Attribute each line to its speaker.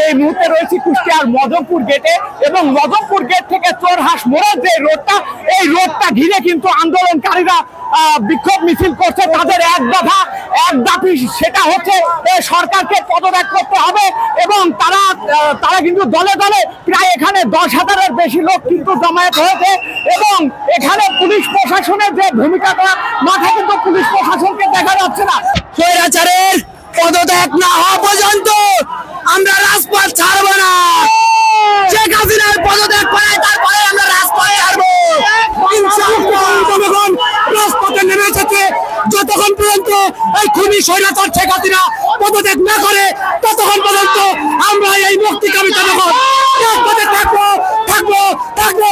Speaker 1: এই মুহূর্তে রয়েছি কুষ্টিয়ার মদনপুর গেটে এবং মদনপুর গেট থেকে চোরহাঁস মোড়ের যে রোডটা, এই রোডটা ঘিরে কিন্তু আন্দোলনকারীরা বিক্ষোভ মিছিল করছে। তাদের এক দফা এক দাবি, সেটা হচ্ছে সরকারকে পদত্যাগ করতে হবে এবং তারা কিন্তু দলে দলে প্রায় এখানে 10,000-এর বেশি লোক কিন্তু জমায়েত হয়েছে এবং এখানে পুলিশ প্রশাসনের যে ভূমিকাটা মাঠে কিন্তু পুলিশ প্রশাসনকে দেখা যাচ্ছে না।
Speaker 2: স্বৈরাচারের পদত্যাগ না হওয়া পর্যন্ত আমরা রাজপথ ছাড়বো না। শেখ হাসিনার পদত্যাগ করে তারপরে আমরা রাজপথ ছাড়বো। জনগণ রাজপথে নেমে এসেছে। যতক্ষণ পর্যন্ত এই খুনি স্বৈরাচার শেখ হাসিনা পদত্যাগ না করে ততক্ষণ পর্যন্ত আমরা এই মুক্তিকামী জনগণ রাজপথে থাকবো থাকবো থাকবো।